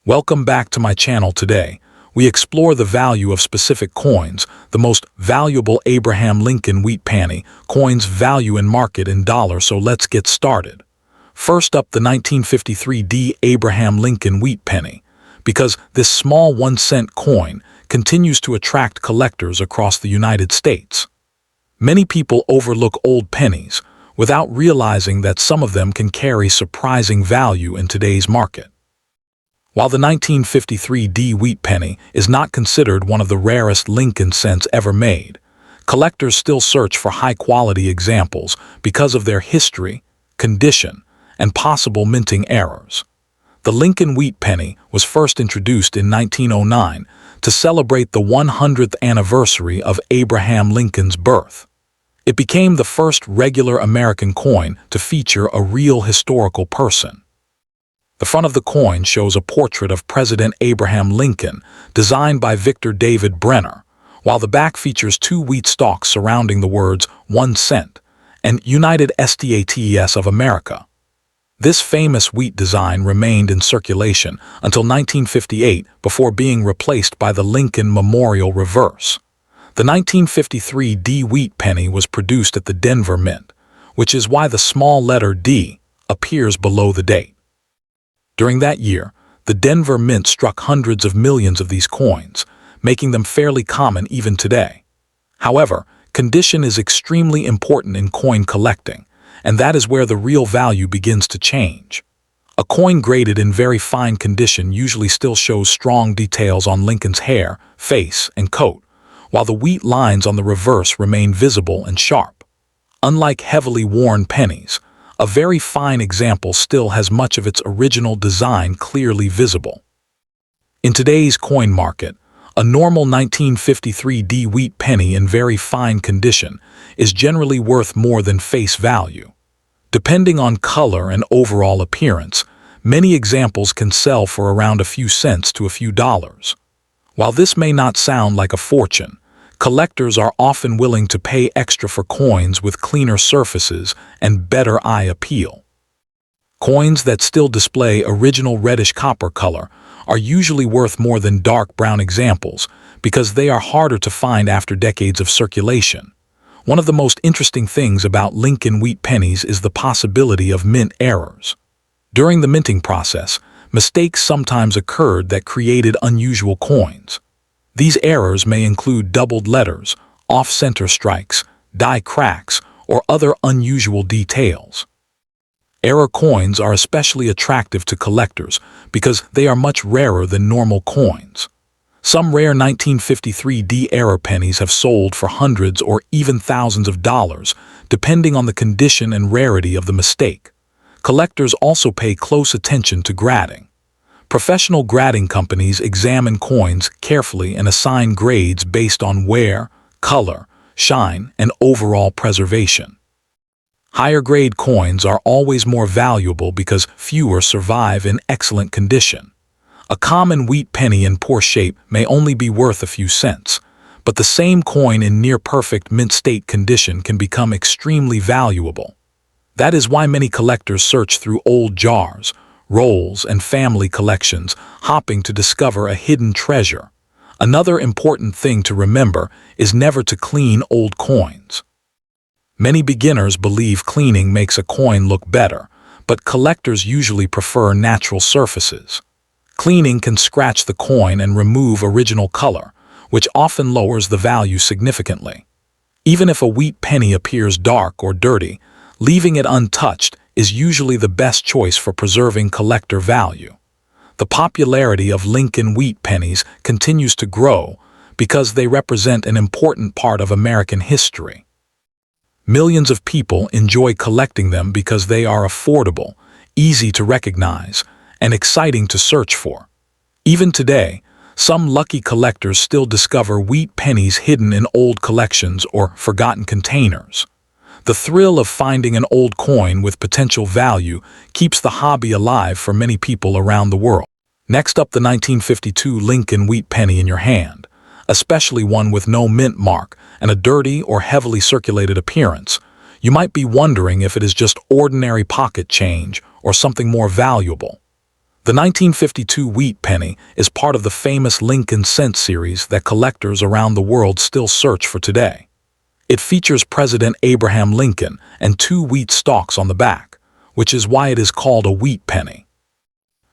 Welcome back to my channel today. We explore the value of specific coins, the most valuable Abraham Lincoln wheat penny, coins value in market in dollars, so let's get started. First up, the 1953 D Abraham Lincoln wheat penny, because this small 1-cent coin continues to attract collectors across the United States. Many people overlook old pennies without realizing that some of them can carry surprising value in today's market. While the 1953 D wheat penny is not considered one of the rarest Lincoln cents ever made, collectors still search for high-quality examples because of their history, condition, and possible minting errors. The Lincoln wheat penny was first introduced in 1909 to celebrate the 100th anniversary of Abraham Lincoln's birth. It became the first regular American coin to feature a real historical person. The front of the coin shows a portrait of President Abraham Lincoln, designed by Victor David Brenner, while the back features 2 wheat stalks surrounding the words 1 cent and United States of America. This famous wheat design remained in circulation until 1958 before being replaced by the Lincoln Memorial reverse. The 1953 D wheat penny was produced at the Denver Mint, which is why the small letter D appears below the date. During that year, the Denver Mint struck hundreds of millions of these coins, making them fairly common even today. However, condition is extremely important in coin collecting, and that is where the real value begins to change. A coin graded in very fine condition usually still shows strong details on Lincoln's hair, face, and coat, while the wheat lines on the reverse remain visible and sharp. Unlike heavily worn pennies, a very fine example still has much of its original design clearly visible. In today's coin market, a normal 1953 D wheat penny in very fine condition is generally worth more than face value. Depending on color and overall appearance, many examples can sell for around a few cents to a few dollars. While this may not sound like a fortune, collectors are often willing to pay extra for coins with cleaner surfaces and better eye appeal. Coins that still display original reddish copper color are usually worth more than dark brown examples because they are harder to find after decades of circulation. One of the most interesting things about Lincoln wheat pennies is the possibility of mint errors. During the minting process, mistakes sometimes occurred that created unusual coins. These errors may include doubled letters, off-center strikes, die cracks, or other unusual details. Error coins are especially attractive to collectors because they are much rarer than normal coins. Some rare 1953 D error pennies have sold for hundreds or even thousands of dollars, depending on the condition and rarity of the mistake. Collectors also pay close attention to grading. Professional grading companies examine coins carefully and assign grades based on wear, color, shine, and overall preservation. Higher-grade coins are always more valuable because fewer survive in excellent condition. A common wheat penny in poor shape may only be worth a few cents, but the same coin in near-perfect mint-state condition can become extremely valuable. That is why many collectors search through old jars, rolls, and family collections, hoping to discover a hidden treasure. Another important thing to remember is never to clean old coins. Many beginners believe cleaning makes a coin look better, but collectors usually prefer natural surfaces. Cleaning can scratch the coin and remove original color, which often lowers the value significantly. Even if a wheat penny appears dark or dirty, leaving it untouched is usually the best choice for preserving collector value. The popularity of Lincoln wheat pennies continues to grow because they represent an important part of American history. Millions of people enjoy collecting them because they are affordable, easy to recognize, and exciting to search for. Even today, some lucky collectors still discover wheat pennies hidden in old collections or forgotten containers. The thrill of finding an old coin with potential value keeps the hobby alive for many people around the world. Next up, the 1952 Lincoln wheat penny in your hand, especially one with no mint mark and a dirty or heavily circulated appearance. You might be wondering if it is just ordinary pocket change or something more valuable. The 1952 wheat penny is part of the famous Lincoln cent series that collectors around the world still search for today. It features President Abraham Lincoln and 2 wheat stalks on the back, which is why it is called a wheat penny.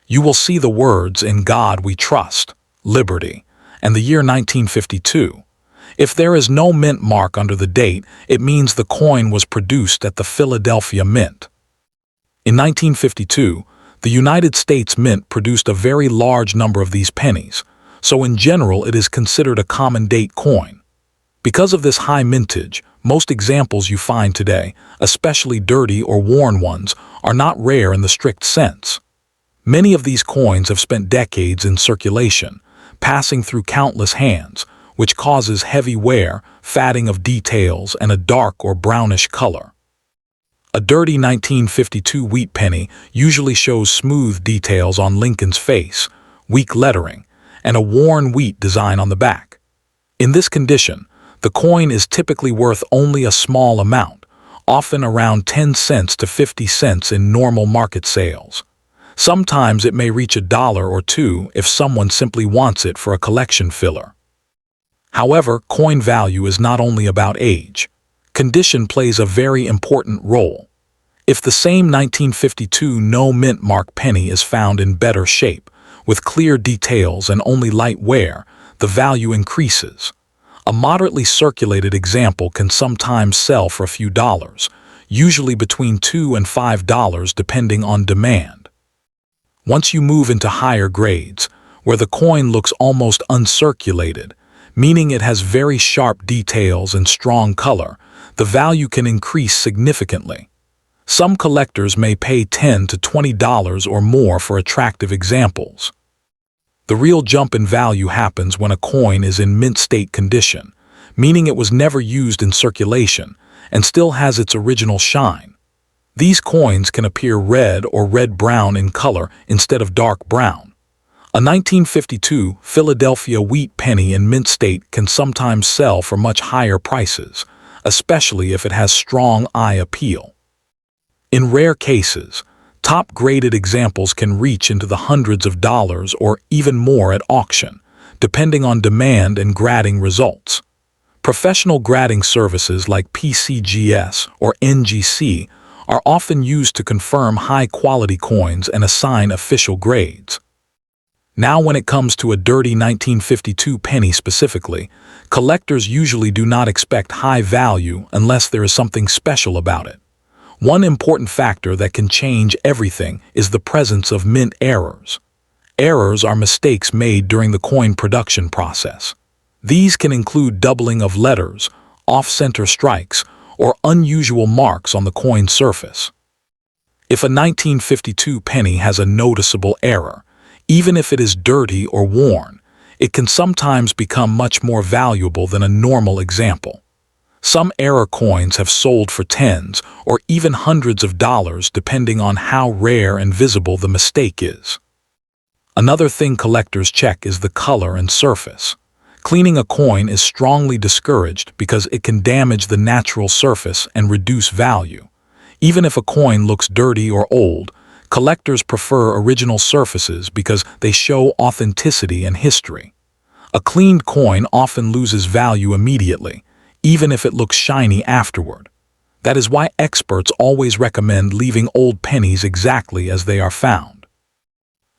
You will see the words "In God We Trust," "Liberty," and the year 1952. If there is no mint mark under the date, it means the coin was produced at the Philadelphia Mint. In 1952, the United States Mint produced a very large number of these pennies, so in general it is considered a common date coin. Because of this high mintage, most examples you find today, especially dirty or worn ones, are not rare in the strict sense. Many of these coins have spent decades in circulation, passing through countless hands, which causes heavy wear, fading of details, and a dark or brownish color. A dirty 1952 wheat penny usually shows smooth details on Lincoln's face, weak lettering, and a worn wheat design on the back. In this condition, the coin is typically worth only a small amount, often around 10 cents to 50 cents in normal market sales. Sometimes it may reach $1 or $2 if someone simply wants it for a collection filler. However, coin value is not only about age. Condition plays a very important role. If the same 1952 no mint mark penny is found in better shape, with clear details and only light wear, the value increases. A moderately circulated example can sometimes sell for a few dollars, usually between $2 and $5 depending on demand. Once you move into higher grades, where the coin looks almost uncirculated, meaning it has very sharp details and strong color, the value can increase significantly. Some collectors may pay $10 to $20 or more for attractive examples. The real jump in value happens when a coin is in mint state condition, meaning it was never used in circulation and still has its original shine. These coins can appear red or red-brown in color instead of dark brown. A 1952 Philadelphia wheat penny in mint state can sometimes sell for much higher prices, especially if it has strong eye appeal. In rare cases, top-graded examples can reach into the hundreds of dollars or even more at auction, depending on demand and grading results. Professional grading services like PCGS or NGC are often used to confirm high-quality coins and assign official grades. Now, when it comes to a dirty 1952 penny specifically, collectors usually do not expect high value unless there is something special about it. One important factor that can change everything is the presence of mint errors. Errors are mistakes made during the coin production process. These can include doubling of letters, off-center strikes, or unusual marks on the coin surface. If a 1952 penny has a noticeable error, even if it is dirty or worn, it can sometimes become much more valuable than a normal example. Some error coins have sold for tens or even hundreds of dollars depending on how rare and visible the mistake is. Another thing collectors check is the color and surface. Cleaning a coin is strongly discouraged because it can damage the natural surface and reduce value. Even if a coin looks dirty or old, collectors prefer original surfaces because they show authenticity and history. A cleaned coin often loses value immediately, even if it looks shiny afterward. That is why experts always recommend leaving old pennies exactly as they are found.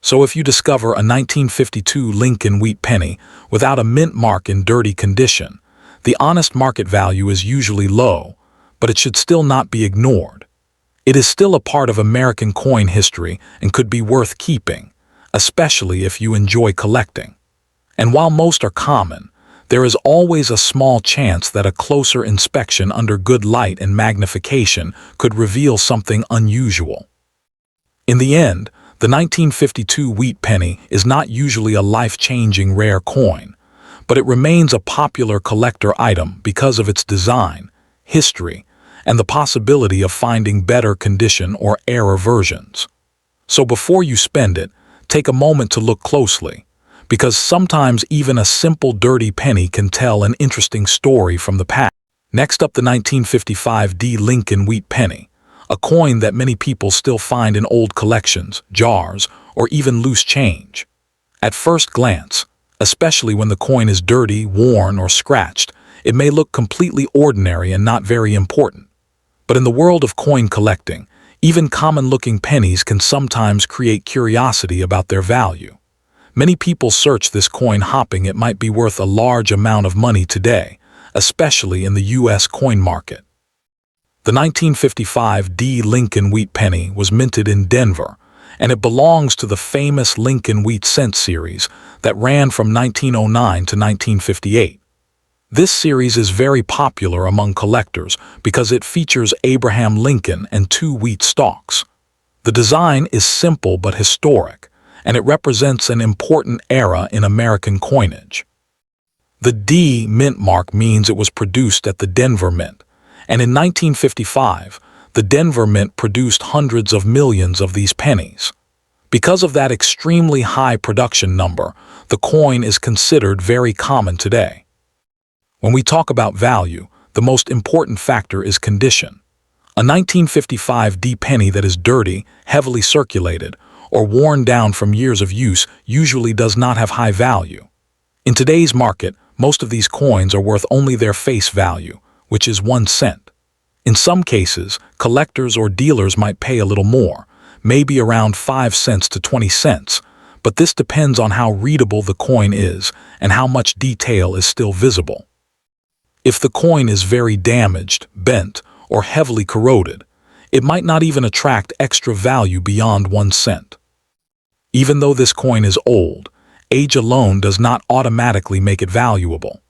So if you discover a 1952 Lincoln wheat penny without a mint mark in dirty condition, the honest market value is usually low, but it should still not be ignored. It is still a part of American coin history and could be worth keeping, especially if you enjoy collecting. And while most are common, there is always a small chance that a closer inspection under good light and magnification could reveal something unusual. In the end, the 1952 wheat penny is not usually a life-changing rare coin, but it remains a popular collector item because of its design, history, and the possibility of finding better condition or error versions. So before you spend it, take a moment to look closely, because sometimes even a simple dirty penny can tell an interesting story from the past. Next up, the 1955 D Lincoln wheat penny, a coin that many people still find in old collections, jars, or even loose change. At first glance, especially when the coin is dirty, worn, or scratched, it may look completely ordinary and not very important. But in the world of coin collecting, even common-looking pennies can sometimes create curiosity about their value. Many people search this coin hoping it might be worth a large amount of money today, especially in the U.S. coin market. The 1955 D. Lincoln Wheat penny was minted in Denver, and it belongs to the famous Lincoln Wheat cent series that ran from 1909 to 1958. This series is very popular among collectors because it features Abraham Lincoln and 2 wheat stalks. The design is simple but historic, and it represents an important era in American coinage. The D mint mark means it was produced at the Denver Mint, and in 1955, the Denver Mint produced hundreds of millions of these pennies. Because of that extremely high production number, the coin is considered very common today. When we talk about value, the most important factor is condition. A 1955 D penny that is dirty, heavily circulated, or worn down from years of use usually does not have high value. In today's market, most of these coins are worth only their face value, which is 1 cent. In some cases, collectors or dealers might pay a little more, maybe around 5 cents to 20 cents, but this depends on how readable the coin is and how much detail is still visible. If the coin is very damaged, bent, or heavily corroded, it might not even attract extra value beyond 1 cent. Even though this coin is old, age alone does not automatically make it valuable.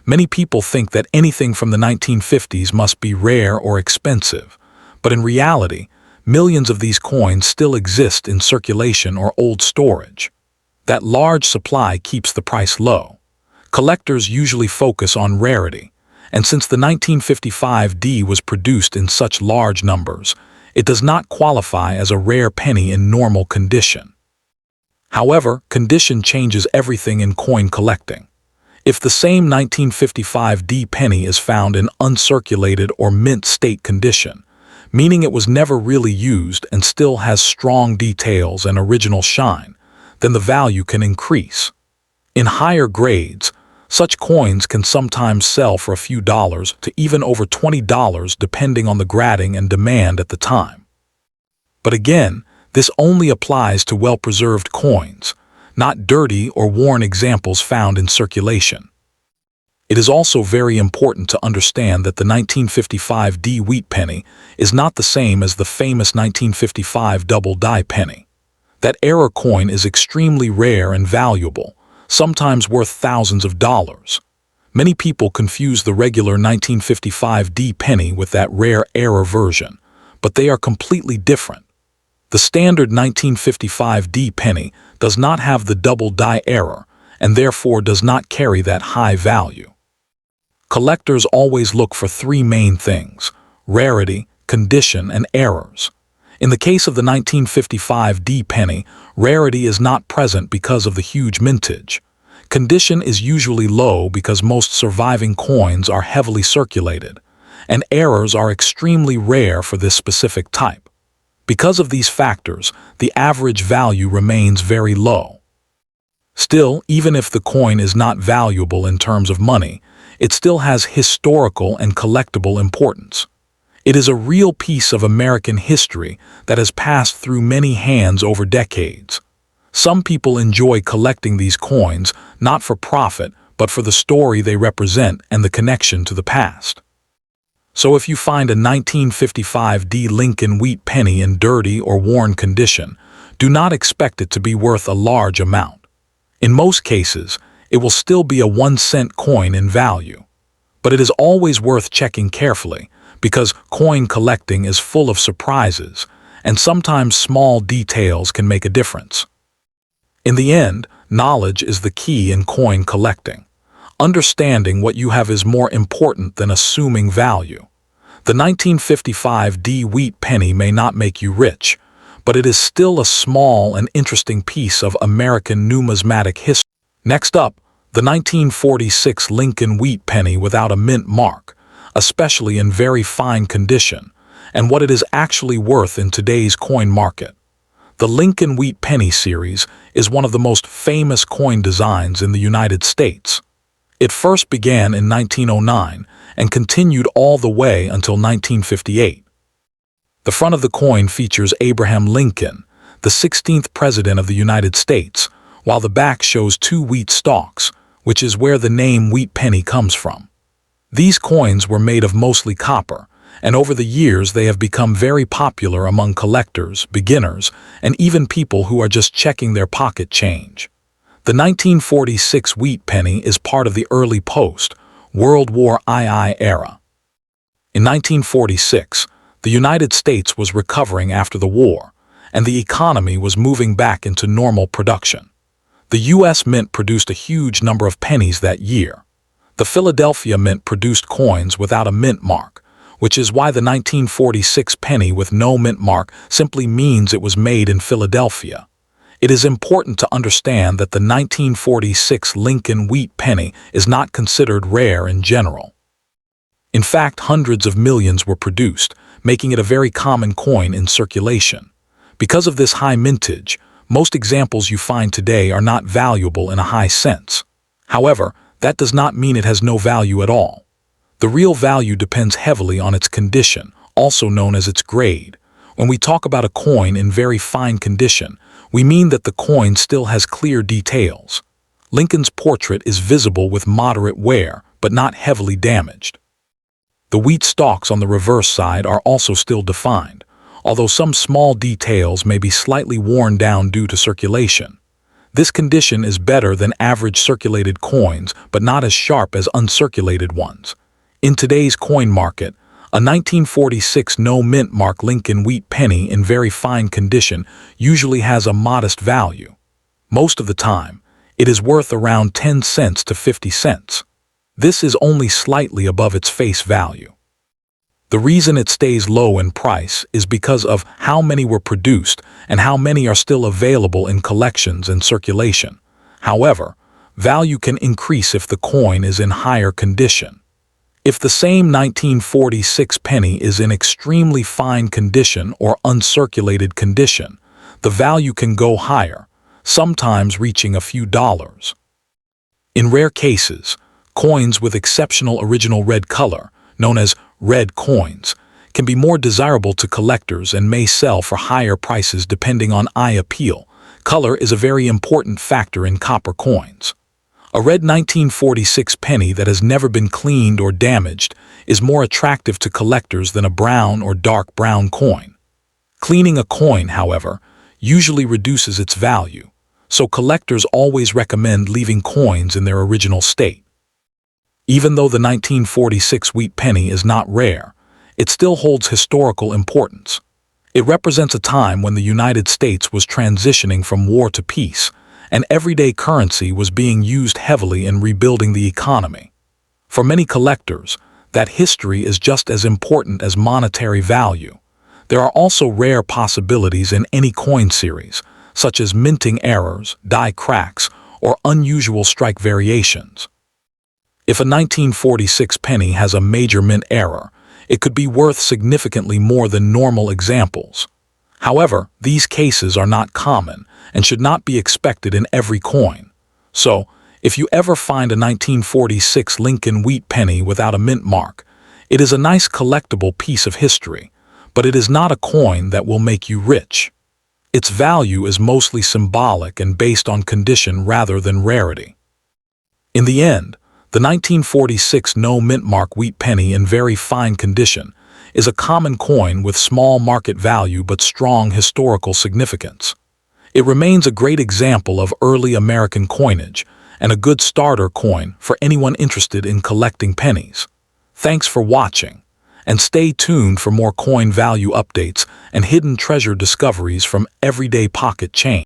Many people think that anything from the 1950s must be rare or expensive, but in reality, millions of these coins still exist in circulation or old storage. That large supply keeps the price low. Collectors usually focus on rarity, and since the 1955 D was produced in such large numbers, it does not qualify as a rare penny in normal condition. However, condition changes everything in coin collecting. If the same 1955 D penny is found in uncirculated or mint state condition, meaning it was never really used and still has strong details and original shine, then the value can increase. In higher grades, such coins can sometimes sell for a few dollars to even over $20 depending on the grading and demand at the time. But again, this only applies to well-preserved coins, not dirty or worn examples found in circulation. It is also very important to understand that the 1955 D wheat penny is not the same as the famous 1955 double die penny. That era coin is extremely rare and valuable, sometimes worth thousands of dollars. Many people confuse the regular 1955 D penny with that rare era version, but they are completely different. The standard 1955 D penny does not have the double die error and therefore does not carry that high value. Collectors always look for 3 main things: rarity, condition, and errors. In the case of the 1955 D penny, rarity is not present because of the huge mintage. Condition is usually low because most surviving coins are heavily circulated, and errors are extremely rare for this specific type. Because of these factors, the average value remains very low. Still, even if the coin is not valuable in terms of money, it still has historical and collectible importance. It is a real piece of American history that has passed through many hands over decades. Some people enjoy collecting these coins not for profit, but for the story they represent and the connection to the past. So if you find a 1955 D Lincoln Wheat penny in dirty or worn condition, do not expect it to be worth a large amount. In most cases, it will still be a 1-cent coin in value. But it is always worth checking carefully, because coin collecting is full of surprises, and sometimes small details can make a difference. In the end, knowledge is the key in coin collecting. Understanding what you have is more important than assuming value. The 1955 D wheat penny may not make you rich, but it is still a small and interesting piece of American numismatic history. Next up, the 1946 Lincoln Wheat penny without a mint mark, especially in very fine condition, and what it is actually worth in today's coin market. The Lincoln Wheat Penny series is one of the most famous coin designs in the United States. It first began in 1909 and continued all the way until 1958. The front of the coin features Abraham Lincoln, the 16th President of the United States, while the back shows two wheat stalks, which is where the name wheat penny comes from. These coins were made of mostly copper, and over the years they have become very popular among collectors, beginners, and even people who are just checking their pocket change. The 1946 wheat penny is part of the early post-World War II era. In 1946, the United States was recovering after the war, and the economy was moving back into normal production. The U.S. Mint produced a huge number of pennies that year. The Philadelphia Mint produced coins without a mint mark, which is why the 1946 penny with no mint mark simply means it was made in Philadelphia. It is important to understand that the 1946 Lincoln Wheat Penny is not considered rare in general. In fact, hundreds of millions were produced, making it a very common coin in circulation. Because of this high mintage, most examples you find today are not valuable in a high sense. However, that does not mean it has no value at all. The real value depends heavily on its condition, also known as its grade. When we talk about a coin in very fine condition, we mean that the coin still has clear details. Lincoln's portrait is visible with moderate wear, but not heavily damaged. The wheat stalks on the reverse side are also still defined, although some small details may be slightly worn down due to circulation. This condition is better than average circulated coins, but not as sharp as uncirculated ones. In today's coin market, a 1946 no-mint mark Lincoln Wheat Penny in very fine condition usually has a modest value. Most of the time, it is worth around 10 cents to 50 cents. This is only slightly above its face value. The reason it stays low in price is because of how many were produced and how many are still available in collections and circulation. However, value can increase if the coin is in higher condition. If the same 1946 penny is in extremely fine condition or uncirculated condition, the value can go higher, sometimes reaching a few dollars. In rare cases, coins with exceptional original red color, known as red coins, can be more desirable to collectors and may sell for higher prices depending on eye appeal. Color is a very important factor in copper coins. A red 1946 penny that has never been cleaned or damaged is more attractive to collectors than a brown or dark brown coin. Cleaning a coin, however, usually reduces its value, so collectors always recommend leaving coins in their original state. Even though the 1946 wheat penny is not rare, it still holds historical importance. It represents a time when the United States was transitioning from war to peace, and everyday currency was being used heavily in rebuilding the economy. For many collectors, that history is just as important as monetary value. There are also rare possibilities in any coin series, such as minting errors, die cracks, or unusual strike variations. If a 1946 penny has a major mint error, it could be worth significantly more than normal examples. However, these cases are not common and should not be expected in every coin. So, if you ever find a 1946 Lincoln Wheat Penny without a mint mark, it is a nice collectible piece of history, but it is not a coin that will make you rich. Its value is mostly symbolic and based on condition rather than rarity. In the end, the 1946 no mint mark wheat penny in very fine condition is a common coin with small market value but strong historical significance. It remains a great example of early American coinage and a good starter coin for anyone interested in collecting pennies. Thanks for watching, and stay tuned for more coin value updates and hidden treasure discoveries from everyday pocket change.